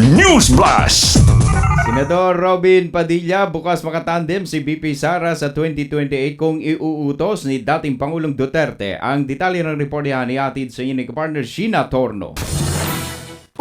News Blast! Senador Robin Padilla bukas makatandem si VP Sara sa 2028 kung iuutos ni dating Pangulong Duterte. Ang detalye ng report ni atid sa inyo ni kapartner Sheena Torno.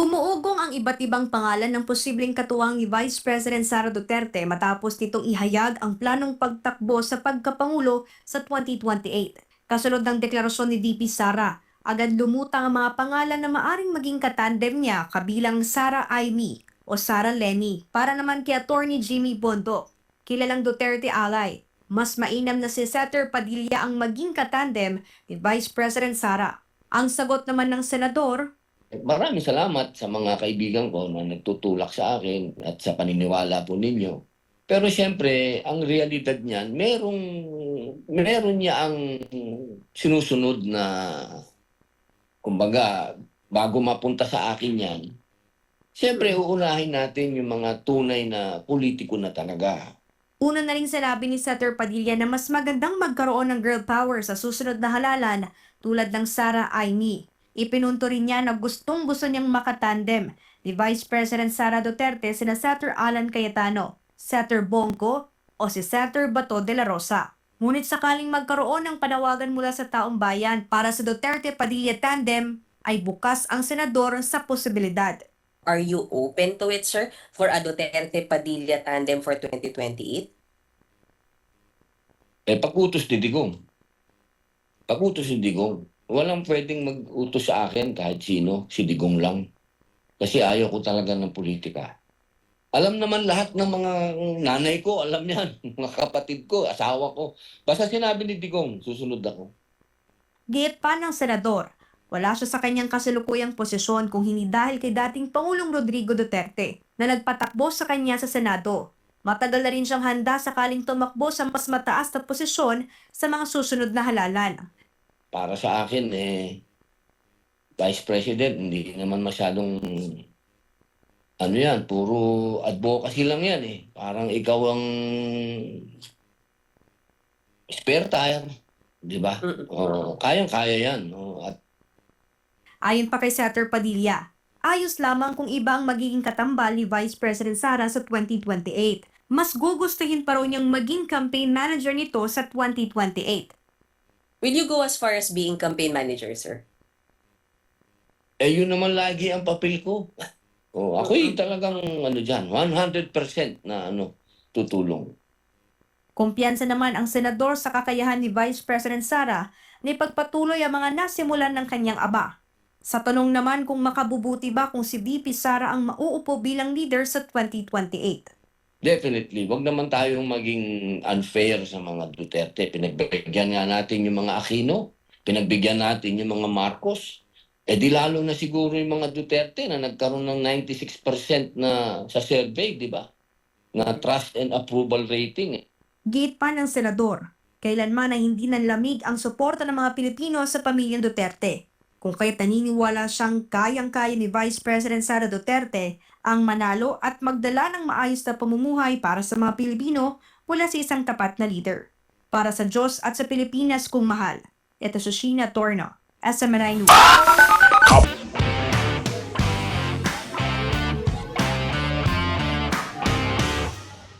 Umuugong ang iba't ibang pangalan ng posibleng katuwang ni Vice President Sara Duterte matapos nitong ihayag ang planong pagtakbo sa pagkapangulo sa 2028. Kasunod ng deklarasyon ni VP Sara, agad lumutang ang mga pangalan na maaring maging katandem niya kabilang Sara Aimee o Sara Lenny para naman kay Attorney Jimmy Bondo. Kilalang Duterte ally, mas mainam na si Senator Padilla ang maging katandem ni Vice President Sara. Ang sagot naman ng senador, Maraming salamat sa mga kaibigan ko na nagtutulak sa akin at sa paniniwala po ninyo. Pero siyempre, ang realidad niyan, meron niya ang sinusunod na, kumbaga, bago mapunta sa akin yan, siyempre uunahin natin yung mga tunay na politiko na talaga. una na rin sinabi ni Senator Padilla na mas magandang magkaroon ng girl power sa susunod na halalan tulad ng Sara Aimee. Ipinunto rin niya na gustong-gusto niyang makatandem ni Vice President Sara Duterte sina Senator Alan Cayetano, Senator Bongo o si Senator Bato de la Rosa. Ngunit sakaling magkaroon ng panawagan mula sa taong bayan para sa Duterte-Padilla tandem, ay bukas ang senador sa posibilidad. Are you open to it, sir, for a Duterte-Padilla tandem for 2028? Pakutos ni Digong. Pakutos ni Digong. Walang pwedeng mag-utos sa akin kahit sino, si Digong lang. Kasi ayaw ko talaga ng politika. Alam naman lahat ng mga nanay ko, alam yan, mga kapatid ko, asawa ko. Basta sinabi ni Digong, susunod ako. Giit pa ng senador, wala siya sa kanyang kasalukuyang posisyon kung hindi dahil kay dating Pangulong Rodrigo Duterte na nagpatakbo sa kanya sa Senado. Matagal na rin siyang handa sakaling tumakbo sa mas mataas na posisyon sa mga susunod na halalan. Para sa akin, Vice President, hindi naman masyadong, puro advocacy lang yan Parang ikaw ang spare tire, di ba? Kayang-kaya yan. At Ayon pa kay Senator Padilla, ayos lamang kung iba ang magiging katambal ni Vice President Sara sa 2028. Mas gugustuhin pa raw niyang maging campaign manager nito sa 2028. Will you go as far as being campaign manager, sir? yun naman lagi ang papel ko. Ako'y talagang dyan, 100% na tutulong. Kumpiyansa naman ang senador sa kakayahan ni Vice President Sara na ipagpatuloy ang mga nasimulan ng kanyang aba. Sa tanong naman kung makabubuti ba kung si VP Sara ang mauupo bilang leader sa 2028. Definitely, wag naman tayong maging unfair sa mga Duterte. Pinagbigyan nga natin yung mga Aquino, pinagbigyan natin yung mga Marcos. Di lalo na siguro yung mga Duterte na nagkaroon ng 96% na sa survey, di ba? Na trust and approval rating. Giit pa ng senador, kailanman ay hindi nanlamig ang suporta ng mga Pilipino sa pamilyang Duterte. Kung kaya't naniniwala siyang kayang-kaya ni Vice President Sara Duterte ang manalo at magdala ng maayos na pamumuhay para sa mga Pilipino mula sa isang tapat na leader. Para sa Diyos at sa Pilipinas kung mahal. Ito si Sheena Torno, SMNI News.